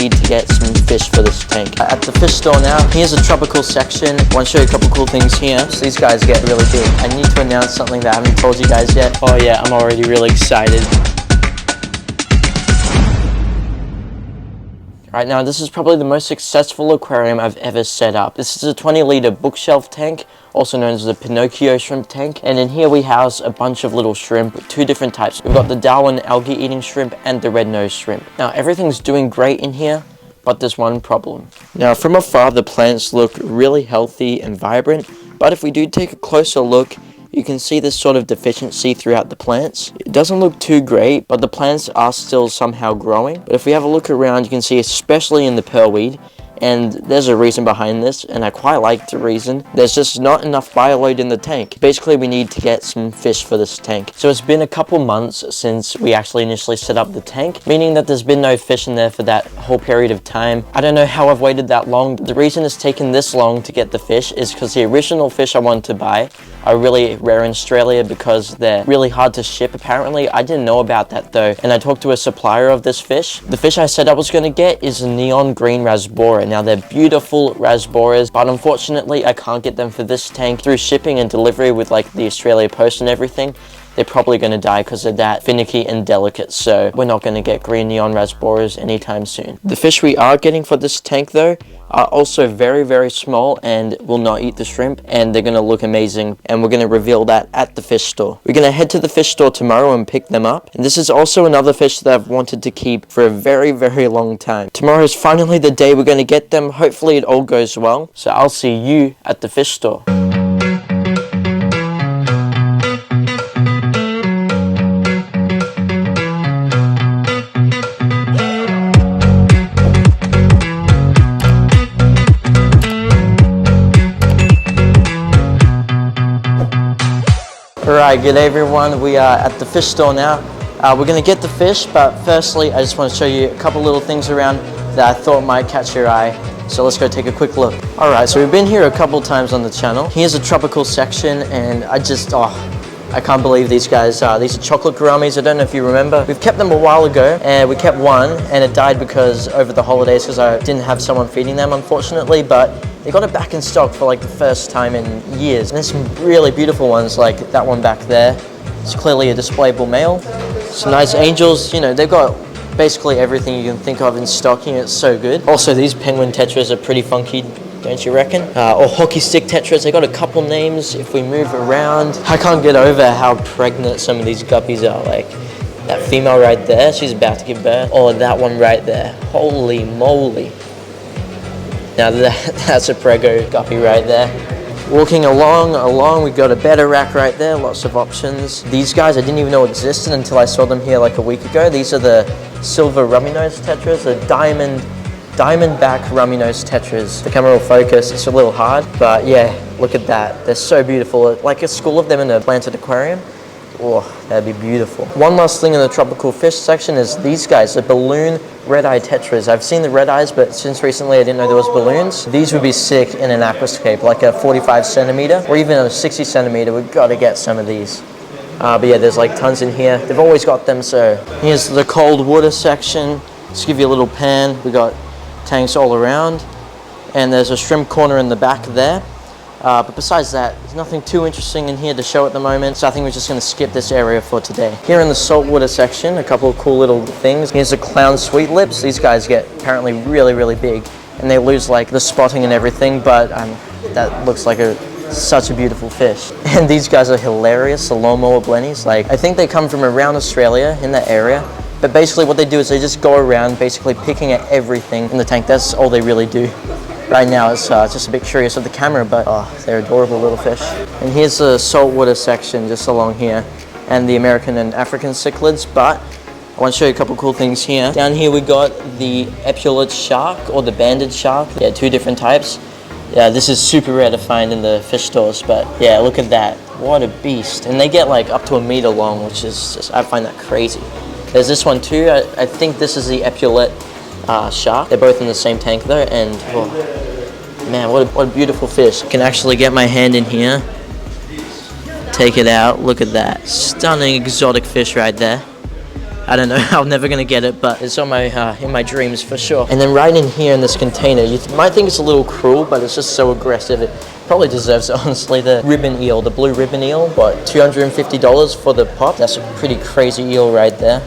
need to get some fish for this tank. At the fish store now, here's a tropical section. I want to show you a couple cool things here. So these guys get really big. I need to announce something that I haven't told you guys yet. Oh yeah, I'm already really excited. Right now, this is probably the most successful aquarium I've ever set up. This is a 20-liter bookshelf tank, also known as the Pinocchio shrimp tank. And in here we house a bunch of little shrimp, two different types. We've got the Darwin algae-eating shrimp and the red-nosed shrimp. Now, everything's doing great in here, but there's one problem. Now, from afar, the plants look really healthy and vibrant, but if we do take a closer look, you can see this sort of deficiency throughout the plants. It doesn't look too great, but the plants are still somehow growing. But if we have a look around, you can see, especially in the pearlweed, and there's a reason behind this, and I quite like the reason. There's just not enough bioload in the tank. Basically, we need to get some fish for this tank. So it's been a couple months since we actually initially set up the tank, meaning that there's been no fish in there for that whole period of time. I don't know how I've waited that long. The reason it's taken this long to get the fish is because the original fish I wanted to buy are really rare in Australia because they're really hard to ship apparently. I didn't know about that though, and I talked to a supplier of this fish. The fish I said I was going to get is a neon green rasbora. Now they're beautiful rasboras, but unfortunately I can't get them for this tank through shipping and delivery with like the Australia Post and everything. They're probably going to die because they're that finicky and delicate, so we're not going to get green neon rasboras anytime soon. The fish we are getting for this tank though are also very, very small and will not eat the shrimp, and they're going to look amazing, and we're going to reveal that at the fish store. We're going to head to the fish store tomorrow and pick them up, and this is also another fish that I've wanted to keep for a very, very long time. Tomorrow is finally the day we're going to get them. Hopefully it all goes well, so I'll see you at the fish store. Alright, good day everyone. We are at the fish store now. We're going to get the fish, but firstly I just want to show you a couple little things around that I thought might catch your eye. So let's go take a quick look. Alright, so we've been here a couple times on the channel. Here's a tropical section, and I can't believe these guys. These are chocolate gouramis. I don't know if you remember. We've kept them a while ago, and we kept one, and it died because over the holidays because I didn't have someone feeding them, unfortunately, but they got it back in stock for like the first time in years. And there's some really beautiful ones, like that one back there. It's clearly a displayable male. Some nice angels. You know, they've got basically everything you can think of in stocking. It's so good. Also, these penguin tetras are pretty funky, don't you reckon? Or hockey stick tetras. They got a couple names if we move around. I can't get over how pregnant some of these guppies are. Like that female right there, she's about to give birth. Or that one right there. Holy moly. Now that's a prego guppy right there. Walking along, we got a better rack right there, lots of options. These guys I didn't even know existed until I saw them here like a week ago. These are the silver rummy-nosed tetras, the diamond back rummy-nosed tetras. The camera will focus, it's a little hard, but yeah, look at that. They're so beautiful. Like a school of them in a planted aquarium. Oh, that'd be beautiful. One last thing in the tropical fish section is these guys, the balloon red-eye tetras. I've seen the red eyes, but since recently I didn't know there was balloons. These would be sick in an aquascape, like a 45 centimeter or even a 60 centimeter. We've got to get some of these. But yeah, there's like tons in here. They've always got them, so. Here's the cold water section. Just give you a little pan. We got tanks all around. And there's a shrimp corner in the back there. But besides that, there's nothing too interesting in here to show at the moment, so I think we're just going to skip this area for today. Here in the saltwater section, a couple of cool little things. Here's the clown sweet lips. These guys get apparently really, really big, and they lose like the spotting and everything, but that looks like such a beautiful fish. And these guys are hilarious, the lawnmower blennies. Like, I think they come from around Australia, in that area, but basically what they do is they just go around basically picking at everything in the tank. That's all they really do. Right now it's just a bit curious of the camera, but they're adorable little fish. And here's the saltwater section just along here, and the American and African cichlids, but I want to show you a couple cool things here. Down here we got the epaulet shark, or the banded shark. Yeah, two different types. Yeah, this is super rare to find in the fish stores, but yeah, look at that. What a beast. And they get like up to 1 meter long, which is just, I find that crazy. There's this one too. I think this is the epaulet shark. They're both in the same tank though, and man, what a beautiful fish. I can actually get my hand in here, take it out. Look at that stunning exotic fish right there. I don't know, I'm never gonna get it, but it's on my in my dreams for sure. And then right in here in this container, you might think it's a little cruel, but it's just so aggressive. It probably deserves it, honestly. The ribbon eel, the blue ribbon eel, what, $250 for the pop? That's a pretty crazy eel right there.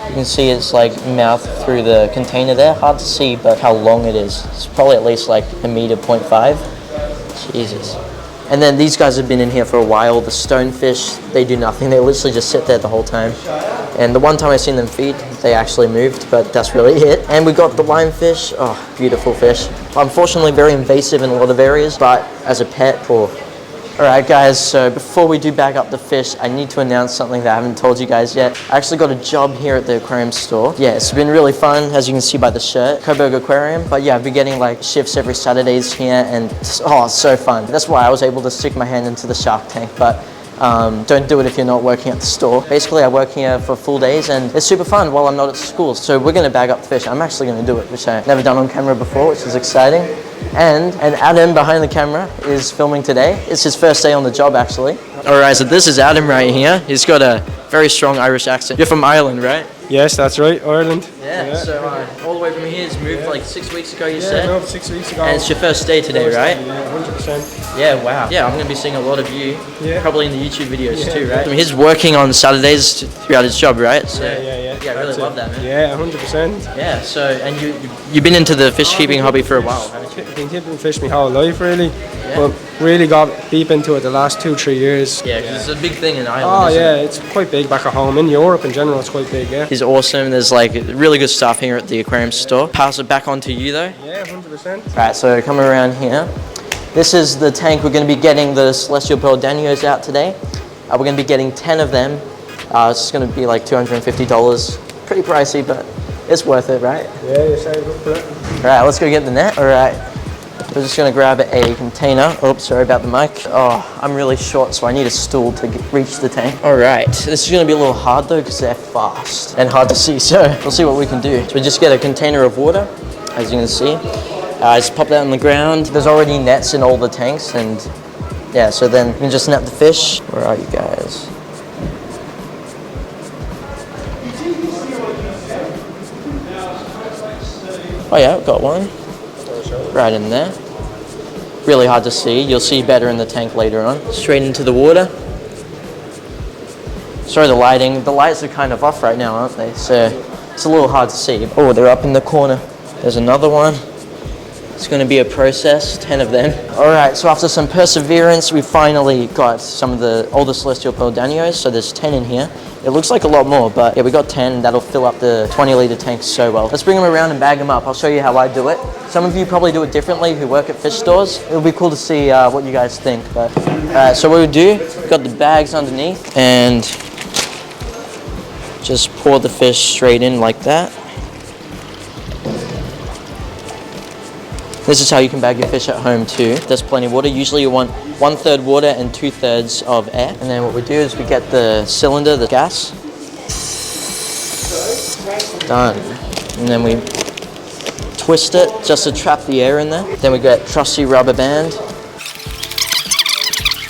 You can see it's like mouth through the container there. Hard to see, but how long it is. It's probably at least like 1.5 meters. Jesus. And then these guys have been in here for a while. The stonefish, they do nothing. They literally just sit there the whole time. And the one time I seen them feed, they actually moved, but that's really it. And we got the lionfish. Oh, beautiful fish. Unfortunately, very invasive in a lot of areas, but as a pet, poor. Alright guys, so before we do bag up the fish, I need to announce something that I haven't told you guys yet. I actually got a job here at the aquarium store. Yeah, it's been really fun, as you can see by the shirt. Coburg Aquarium. But yeah, I've been getting like shifts every Saturdays here, and oh, it's so fun. That's why I was able to stick my hand into the shark tank, but don't do it if you're not working at the store. Basically, I work here for full days, and it's super fun while I'm not at school. So we're gonna bag up the fish. I'm actually gonna do it, which I've never done on camera before, which is exciting. And Adam behind the camera is filming today. It's his first day on the job, actually. All right, so this is Adam right here. He's got a very strong Irish accent. You're from Ireland, right? Yes, that's right, Ireland. Yeah. So all the way from here, he's moved like 6 weeks ago, you said? Yeah, 6 weeks ago. And it's your first day today, right? Yeah, 100%. Yeah, wow. Yeah, I'm going to be seeing a lot of you, probably in the YouTube videos too, right? I mean, he's Yeah. working on Saturdays throughout his job, right? So, Yeah, I really love that, man. Yeah, 100%. Yeah, so, and you've been into the fish keeping hobby for a while, haven't you? I've been keeping fish my whole life, really. But really got deep into it the last 2-3 years. Yeah, because it's a big thing in Ireland. Oh yeah, it's quite big back at home. In Europe in general, it's quite big, yeah. He's awesome. There's like really good stuff here at the aquarium store. Pass it back on to you though. Yeah, 100%. Right, so coming around here. This is the tank. We're going to be getting the Celestial Pearl Danios out today. We're going to be getting 10 of them. It's going to be like $250. Pretty pricey, but it's worth it, right? Yeah, you saved up for it. Alright, let's go get the net. Alright, we're just going to grab a container. Oops, sorry about the mic. Oh, I'm really short, so I need a stool to reach the tank. Alright, this is going to be a little hard though, because they're fast and hard to see, so we'll see what we can do. So we just get a container of water, as you can see. Just pop that on the ground. There's already nets in all the tanks, and yeah, so then you can just net the fish. Where are you guys? Oh yeah, I've got one. Right in there. Really hard to see. You'll see better in the tank later on. Straight into the water. Sorry, the lighting. The lights are kind of off right now, aren't they? So it's a little hard to see. Oh, they're up in the corner. There's another one. It's going to be a process, 10 of them. All right, so after some perseverance, we finally got some of all the Celestial Pearl Danios. So there's 10 in here. It looks like a lot more, but yeah, we got 10. That'll fill up the 20-litre tank so well. Let's bring them around and bag them up. I'll show you how I do it. Some of you probably do it differently who work at fish stores. It'll be cool to see what you guys think. But so what we do, we've got the bags underneath, and just pour the fish straight in like that. This is how you can bag your fish at home too. There's plenty of water. Usually you want 1/3 water and 2/3 of air. And then what we do is we get the cylinder, the gas. Done. And then we twist it just to trap the air in there. Then we get trusty rubber band.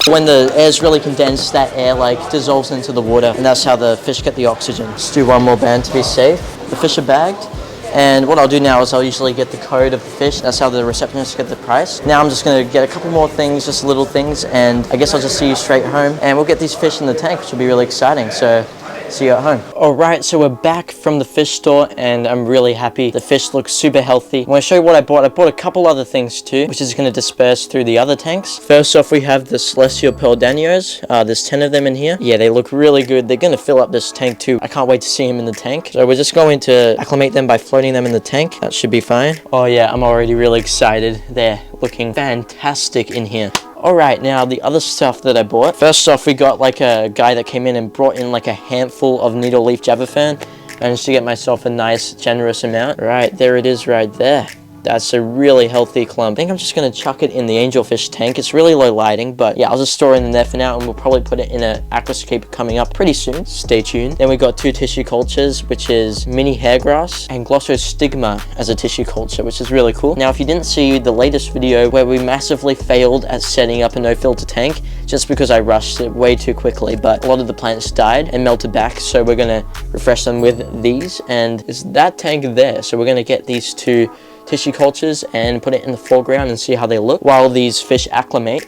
When the air's really condensed, that air like dissolves into the water, and that's how the fish get the oxygen. Let's do one more band to be safe. The fish are bagged. And what I'll do now is I'll usually get the code of the fish. That's how the receptionists get the price. Now I'm just going to get a couple more things, just little things, and I guess I'll just see you straight home. And we'll get these fish in the tank, which will be really exciting. So see you at home. All right, so we're back from the fish store, and I'm really happy. The fish look super healthy. I'm going to show you what I bought. I bought a couple other things too, which is going to disperse through the other tanks. First off, we have the Celestial Pearl Danios. There's 10 of them in here. Yeah, they look really good. They're going to fill up this tank too. I can't wait to see them in the tank. So we're just going to acclimate them by floating them in the tank. That should be fine. Oh yeah, I'm already really excited. They're looking fantastic in here. Alright, now the other stuff that I bought. First off, we got like a guy that came in and brought in like a handful of needle leaf jabberfern. Managed to get myself a nice, generous amount. Right, there it is right there. That's a really healthy clump. I think I'm just going to chuck it in the angelfish tank. It's really low lighting, but yeah, I'll just store it in there for now, and we'll probably put it in an aquascape coming up pretty soon. Stay tuned. Then we got 2 tissue cultures, which is mini hairgrass and glossostigma as a tissue culture, which is really cool. Now, if you didn't see the latest video where we massively failed at setting up a no filter tank, just because I rushed it way too quickly, but a lot of the plants died and melted back, so we're gonna refresh them with these, and it's that tank there. So we're gonna get these two tissue cultures and put it in the foreground and see how they look while these fish acclimate.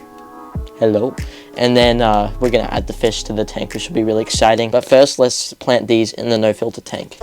Hello. And then we're gonna add the fish to the tank, which will be really exciting. But first, let's plant these in the no filter tank.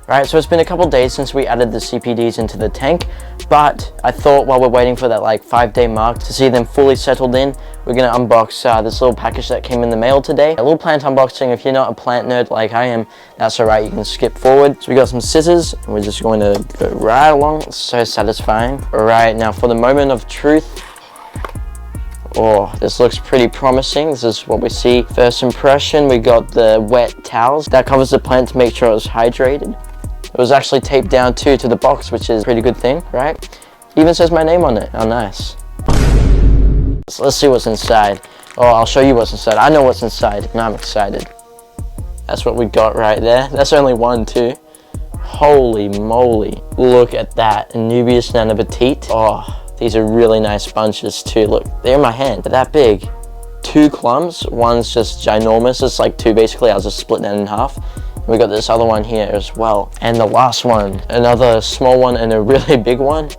Alright, so it's been a couple days since we added the CPDs into the tank, but I thought while we're waiting for that like 5-day mark to see them fully settled in, we're going to unbox this little package that came in the mail today. A little plant unboxing. If you're not a plant nerd like I am, that's alright, you can skip forward. So we got some scissors, and we're just going to go right along. It's so satisfying. Alright, now for the moment of truth. Oh, this looks pretty promising. This is what we see. First impression, we got the wet towels. That covers the plant to make sure it was hydrated. It was actually taped down too to the box, which is a pretty good thing, right? Even says my name on it. Oh, nice. So let's see what's inside. Oh, I'll show you what's inside. I know what's inside, and I'm excited. That's what we got right there. That's only one too. Holy moly. Look at that. Anubias nanobatite. Oh, these are really nice bunches too. Look, they're in my hand. They're that big. 2 clumps. One's just ginormous. It's like 2 basically. I'll just split that in half. We got this other one here as well. And the last one, another small one and a really big one.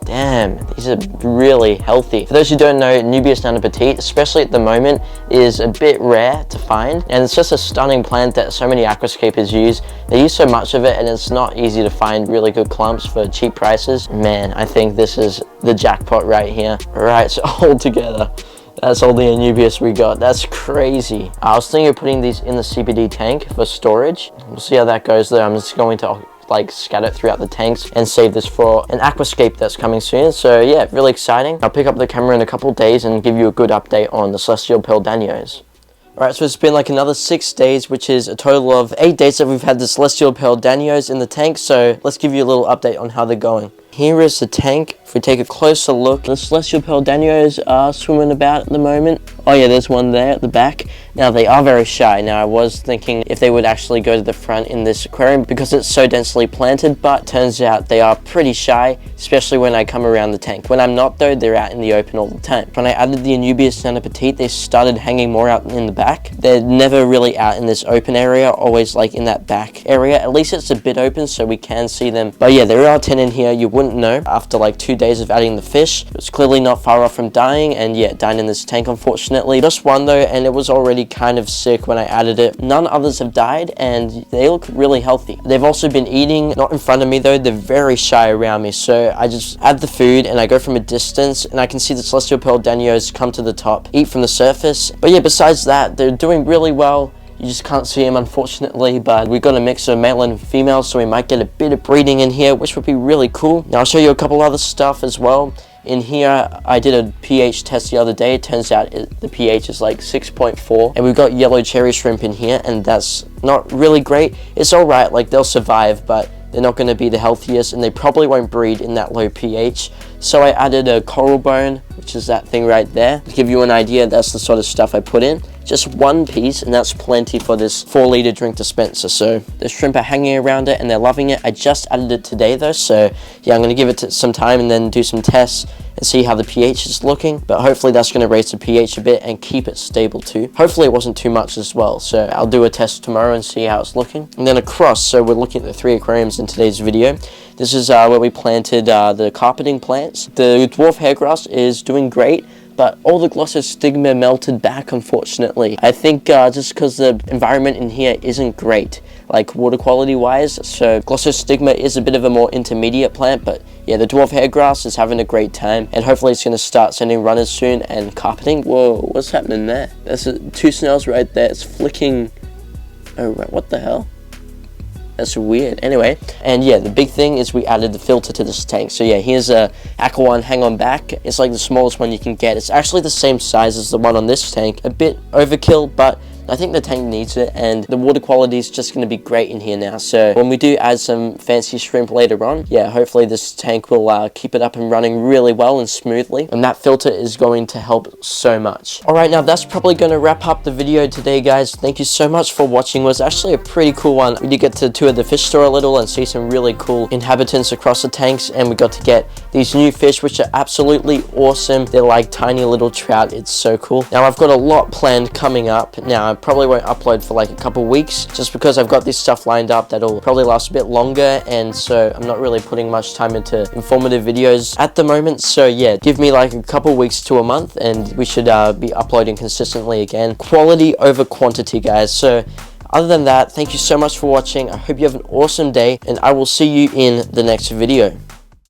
Damn, these are really healthy. For those who don't know, Anubias nanobatite, especially at the moment, is a bit rare to find. And it's just a stunning plant that so many aquascapers use. They use so much of it, and it's not easy to find really good clumps for cheap prices. Man, I think this is the jackpot right here. All right, so all together, that's all the Anubias we got. That's crazy. I was thinking of putting these in the CPD tank for storage. We'll see how that goes there. I'm just going to like scatter it throughout the tanks and save this for an aquascape that's coming soon. So yeah, really exciting. I'll pick up the camera in a couple of days and give you a good update on the Celestial Pearl Danios. Alright, so it's been like another 6 days, which is a total of 8 days that we've had the Celestial Pearl Danios in the tank. So let's give you a little update on how they're going. Here is the tank. If we take a closer look, the Celestial Pearl Danios are swimming about at the moment. Oh yeah, there's one there at the back. Now they are very shy. Now I was thinking if they would actually go to the front in this aquarium because it's so densely planted, but turns out they are pretty shy, especially when I come around the tank. When I'm not though, they're out in the open all the time. When I added the Anubias nanobatite, they started hanging more out in the back. They're never really out in this open area, always like in that back area. At least it's a bit open so we can see them. But yeah, there are 10 in here. You wouldn't know after like 2 days of adding the fish. It's clearly not far off from dying, and yeah, died in this tank unfortunately. Just one though, and it was already kind of sick when I added it. None others have died, and they look really healthy. They've also been eating, not in front of me though. They're very shy around me, so I just add the food and I go from a distance, and I can see the Celestial Pearl Danios come to the top, eat from the surface. But yeah, besides that, they're doing really well. You just can't see them unfortunately, but we got a mix of male and female, so we might get a bit of breeding in here, which would be really cool. Now I'll show you a couple other stuff as well. In here, I did a pH test the other day. It turns out the pH is like 6.4, and we've got yellow cherry shrimp in here, and that's not really great. It's all right, like they'll survive, but they're not going to be the healthiest, and they probably won't breed in that low pH. So I added a coral bone, which is that thing right there. To give you an idea, that's the sort of stuff I put in. just one piece, and that's plenty for this 4-liter drink dispenser. So the shrimp are hanging around it and they're loving it. I just added it today though, so yeah, I'm going to give it some time and then do some tests and see how the pH is looking, but hopefully that's going to raise the pH a bit and keep it stable too. Hopefully it wasn't too much as well, so I'll do a test tomorrow and see how it's looking. And then across, so we're looking at the 3 aquariums in today's video. This is where we planted the carpeting plants. The dwarf hairgrass is doing great, but all the glossostigma melted back, unfortunately. I think just because the environment in here isn't great, like water quality wise, so glossostigma is a bit of a more intermediate plant, but yeah, the dwarf hairgrass is having a great time, and hopefully it's going to start sending runners soon and carpeting. Whoa, what's happening there? There's 2 snails right there. It's flicking. Oh, what the hell? That's weird. Anyway, and yeah, the big thing is we added the filter to this tank. So yeah, here's a Aqua One hang on back. It's like the smallest one you can get. It's actually the same size as the one on this tank. A bit overkill, but I think the tank needs it, and the water quality is just going to be great in here now. So when we do add some fancy shrimp later on, yeah, hopefully this tank will keep it up and running really well and smoothly, and that filter is going to help so much. Alright, now that's probably going to wrap up the video today, guys. Thank you so much for watching. It was actually a pretty cool one. We did get to tour the fish store a little and see some really cool inhabitants across the tanks, and we got to get these new fish, which are absolutely awesome. They're like tiny little trout. It's so cool. Now I've got a lot planned coming up. Now I probably won't upload for like a couple weeks just because I've got this stuff lined up that'll probably last a bit longer, and so I'm not really putting much time into informative videos at the moment. So yeah, give me like a couple weeks to a month and we should be uploading consistently again. Quality over quantity, guys. So other than that, thank you so much for watching. I hope you have an awesome day, and I will see you in the next video.